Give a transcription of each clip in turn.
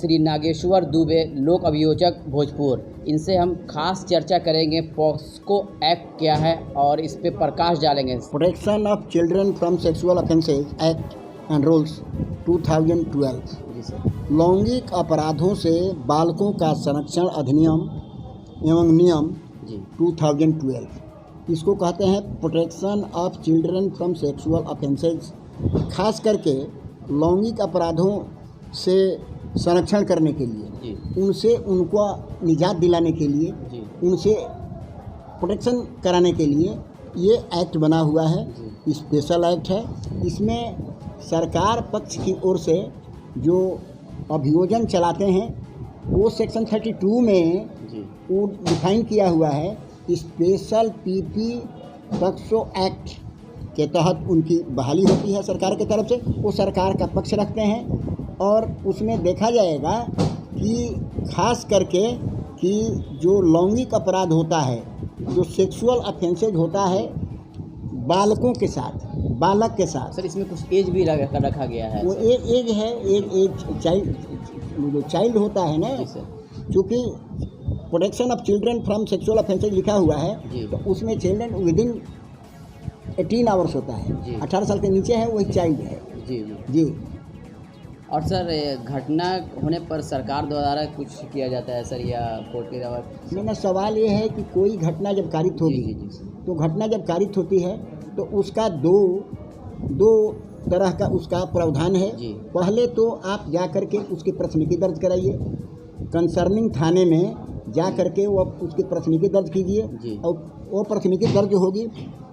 श्री नागेश्वर दुबे, लोक अभियोजक भोजपुर। इनसे हम खास चर्चा करेंगे पॉक्सो एक्ट क्या है और इस पे प्रकाश डालेंगे। Protection of children from sexual offences act and rules 2012। जी सर। लैंगिक अपराधों से बालकों का संरक्षण अधिनियम एवं नियम जी 2012। इसको कहते हैं protection of children from sexual offences. खास करके लैंगिक अपराधों से संरक्षण करने के लिए, जी उनसे उनको निजात दिलाने के लिए, जी उनसे प्रोटेक्शन कराने के लिए ये एक्ट बना हुआ है। स्पेशल एक्ट है। इसमें सरकार पक्ष की ओर से जो अभियोजन चलाते हैं वो सेक्शन 32 में जी वो डिफाइन किया हुआ है। स्पेशल पीपी पॉक्सो एक्ट के तहत उनकी बहाली होती है सरकार की तरफ से। वो सरकार का पक्ष रखते हैं और उसमें देखा जाएगा कि खास करके कि जो लैंगिक अपराध होता है, जो सेक्सुअल ऑफेंसेज होता है बालकों के साथ, बालक के साथ। सर, इसमें कुछ एज भी रखा गया है। वो एज है, एक चाइल्ड, जो चाइल्ड होता है ना, जी सर। क्योंकि protection of children from sexual offences लिखा हुआ है जी। तो उसमें चिल्ड्रन विदिन 18 आवर्स होता है। जी। 18 साल के नीचे है वही चाइल्ड है। जी जी। जी। और सर, घटना होने पर सरकार द्वारा कुछ किया जाता है सर, या कोर्ट के द्वारा? मेरा सवाल ये है कि कोई घटना जब कारित होगी, जी जी जी। तो घटना जब कारित होती है तो उसका दो तरह का उसका प्रावधान है। जी। पहले तो आप जा कर के उसकी प्राथमिकी दर्ज कराइए, कंसर्निंग थाने में जा कर के वो उसकी प्राथमिकी दर्ज कीजिए। जी। और वो प्राथमिकी दर्ज होगी,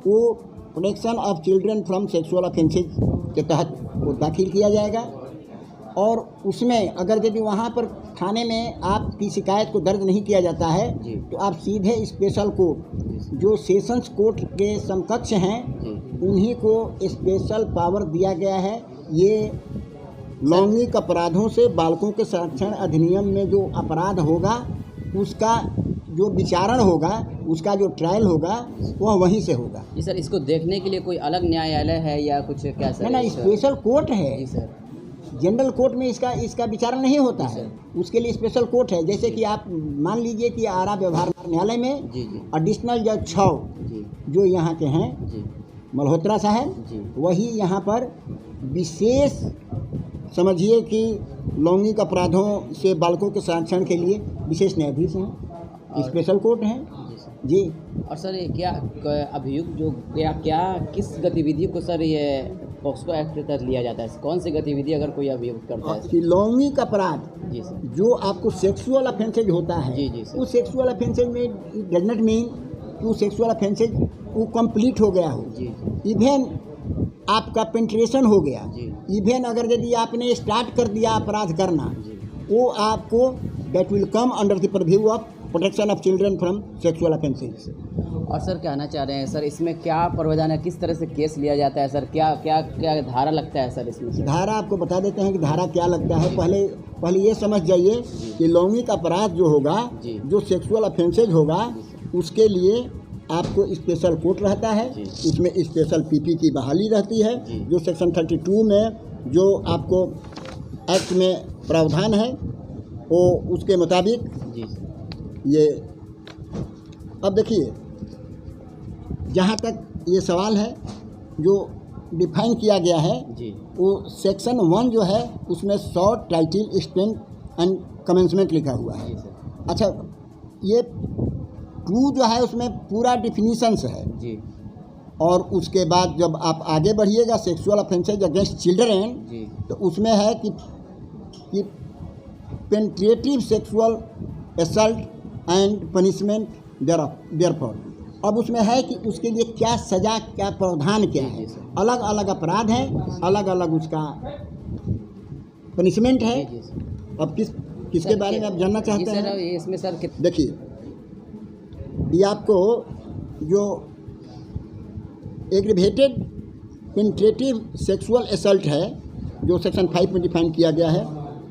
वो protection of children from sexual offences के तहत वो दाखिल किया जाएगा। और उसमें अगर यदि वहाँ पर थाने में आपकी शिकायत को दर्ज नहीं किया जाता है जी। तो आप सीधे स्पेशल कोर्ट, जो सेशंस कोर्ट के समकक्ष हैं, जी। उन्हीं को स्पेशल पावर दिया गया है। ये लैंगिक अपराधों से बालकों के संरक्षण अधिनियम में जो अपराध होगा उसका जो विचारण होगा, उसका जो ट्रायल होगा वह वहीं से होगा। जी सर, इसको देखने के लिए कोई अलग न्यायालय है या कुछ क्या सर? ना, स्पेशल कोर्ट है। जी सर। जनरल कोर्ट में इसका विचारण नहीं होता है, उसके लिए स्पेशल कोर्ट है। जैसे कि आप मान लीजिए कि आरा व्यवहार न्यायालय में जी जी एडिशनल जज 6 जी जो यहाँ के हैं जी मल्होत्रा साहब, जी। वही यहाँ पर विशेष समझिए कि लैंगिक अपराधों से बालकों के संरक्षण के लिए विशेष न्यायाधीश हैं, स्पेशल कोर्ट हैं। जी सर। जी। और सर, ये क्या अभियुक्त जो क्या किस गतिविधि को सर ये पॉक्सो एक्ट के तहत लिया जाता है? कौन सी गतिविधि अगर कोई अभियुक्त करता है? कि लैंगिक अपराध जी सर। जो आपको सेक्सुअल ऑफेंसेज होता है, जी जी सर। उस सेक्सुअल ऑफेंसेज में इट डज नॉट मीन कि वो सेक्सुअल ऑफेंसेज वो कंप्लीट हो गया हो। जी जी इवन आपका पेंट्रेशन हो गया, जी। इवन अगर यदि आपने स्टार्ट कर दिया अपराध करना, जी। वो आपको that will come under the purview of protection of children from sexual offences. और सर, कहना चाह रहे हैं सर, इसमें क्या प्रावधान है, किस तरह से केस लिया जाता है सर? क्या क्या क्या धारा लगता है सर इसमें सर? धारा आपको बता देते हैं कि धारा क्या लगता है। पहले ये समझ जाइए कि लैंगिक अपराध जो होगा, जी। जो सेक्सुअल ऑफेंसेज होगा, उसके लिए आपको स्पेशल कोर्ट रहता है। जी। उसमें स्पेशल पीपी की बहाली रहती है, जी। जो सेक्शन 32 में जो आपको एक्ट में प्रावधान है वो उसके मुताबिक जी। ये। अब देखिए, जहाँ तक ये सवाल है जो डिफाइन किया गया है, जी। वो सेक्शन 1 जो है उसमें short title strength and commencement लिखा हुआ है। जी सर। अच्छा, ये 2 जो है उसमें पूरा डिफिनीशंस है। जी और उसके बाद जब आप आगे बढ़िएगा सेक्सुअल ऑफेंसेज अगेंस्ट चिल्ड्रन, जी तो उसमें है कि penetrative sexual assault and punishment therefore. अब उसमें है कि उसके लिए क्या सज़ा, क्या प्रावधान क्या है। अलग अलग अपराध है, अलग अलग उसका पनिशमेंट है। जी सर। अब किसके बारे में आप जानना चाहते जी सर, हैं? ये इसमें सर देखिए, ये आपको जो एग्रीवेटेड पेनिट्रेटिव सेक्सुअल असल्ट है जो सेक्शन 5 में डिफाइन किया गया है,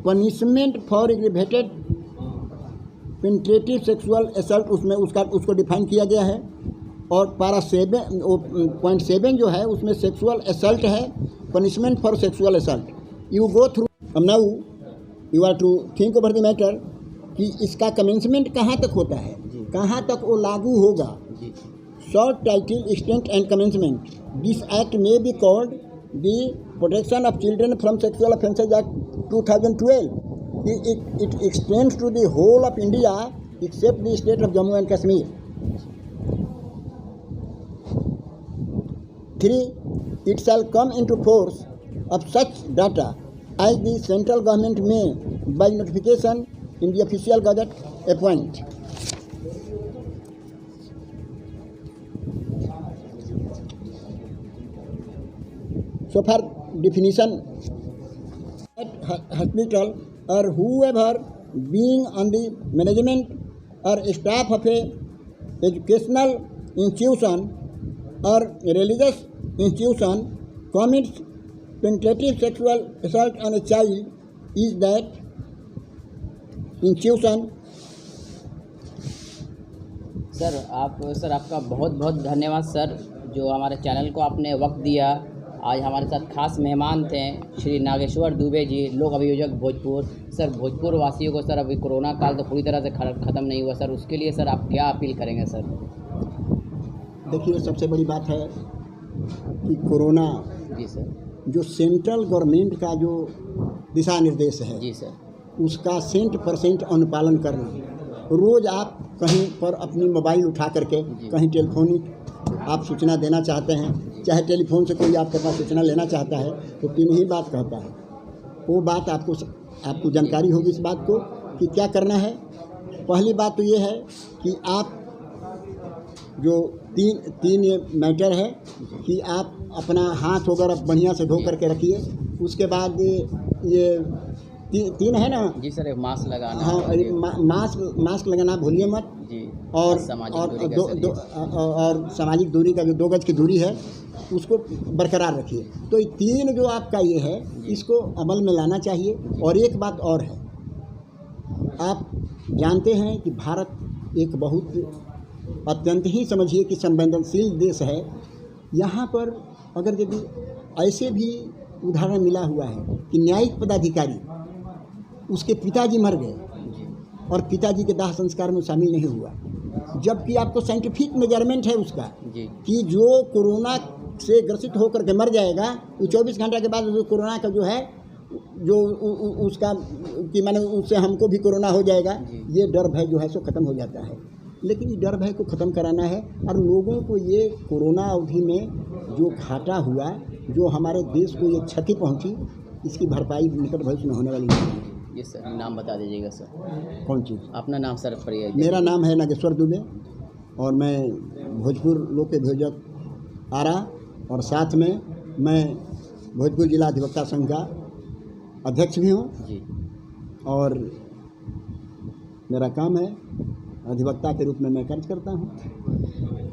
punishment for aggravated penetrative sexual assault उसमें उसको डिफाइन किया गया है। और पारा 7.7 जो है उसमें सेक्सुअल असल्ट है, punishment for sexual assault. You go through. अब now you are to think over the matter कि इसका कमेंसमेंट कहाँ तक होता है, जी। कहाँ तक वो लागू होगा। जी short title extent and commencement. This act may be called the protection of children from sexual offences act 2012। It extends to the whole of India except the state of Jammu and Kashmir. 3. It shall come into force of such data as the central government may, by notification in the official gazette, appoint. So far definition at hospital or whoever being on the management or staff of a educational institution or religious institution commits penetrative sexual assault on a child is that institution. Sir आपका बहुत बहुत धन्यवाद sir, जो हमारे channel को आपने वक्त दिया। आज हमारे साथ खास मेहमान थे श्री नागेश्वर दुबे जी, लोक अभियोजक भोजपुर। सर भोजपुर वासियों को सर अभी कोरोना काल तो पूरी तरह से ख़त्म नहीं हुआ सर, उसके लिए सर आप क्या अपील करेंगे सर? देखिए, सबसे बड़ी बात है कि कोरोना जी सर, जो सेंट्रल गवर्नमेंट का जो दिशा निर्देश है जी सर, उसका 100% अनुपालन करना। रोज़ आप कहीं पर अपनी मोबाइल उठा करके कहीं टेलीफोनिक आप सूचना देना चाहते हैं, चाहे टेलीफोन से कोई आपके पास सूचना लेना चाहता है तो 3 ही बात कहता है। वो बात आपको जानकारी होगी इस बात को कि क्या करना है। पहली बात तो ये है कि आप जो तीन ये मैटर है कि आप अपना हाथ वगैरह बढ़िया से धो करके रखिए। उसके बाद ये तीन है ना जी सर, एक मास्क लगाना। हाँ, मास्क लगाना भूलिए मत जी। और सामाजिक दूरी का जो 2 गज की दूरी है उसको बरकरार रखिए। तो ये 3 जो आपका ये है इसको अमल में लाना चाहिए। और एक बात और है, आप जानते हैं कि भारत एक बहुत अत्यंत ही समझिए कि संवेदनशील देश है। यहाँ पर अगर यदि ऐसे भी उदाहरण मिला हुआ है कि न्यायिक पदाधिकारी उसके पिताजी मर गए और पिताजी के दाह संस्कार में शामिल नहीं हुआ, जबकि आपको साइंटिफिक मेजरमेंट है उसका कि जो कोरोना से ग्रसित होकर के मर जाएगा वो 24 घंटा के बाद जो कोरोना का जो है जो उसका कि माने उससे हमको भी कोरोना हो जाएगा, ये डर भय जो है सो ख़त्म हो जाता है। लेकिन ये डर भय को ख़त्म कराना है और लोगों को ये कोरोना अवधि में जो घाटा हुआ, जो हमारे देश को ये क्षति पहुंची, इसकी भरपाई निकट भविष्य में होने वाली है। जी सर, नाम बता दीजिएगा सर। कौन चीज़? अपना नाम सर परिचय। मेरा नाम है नागेश्वर दुबे और मैं भोजपुर लोक अभियोजक आरा और साथ में मैं भोजपुर जिला अधिवक्ता संघ का अध्यक्ष भी हूँ जी। और मेरा काम है अधिवक्ता के रूप में मैं कार्य करता हूँ।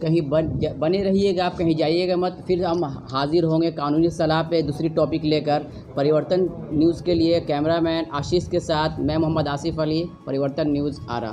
कहीं बने रहिएगा, आप कहीं जाइएगा मत। फिर हम हाजिर होंगे कानूनी सलाह पे दूसरी टॉपिक लेकर। परिवर्तन न्यूज़ के लिए कैमरामैन आशीष के साथ मैं मोहम्मद आसिफ अली, परिवर्तन न्यूज़ आरा।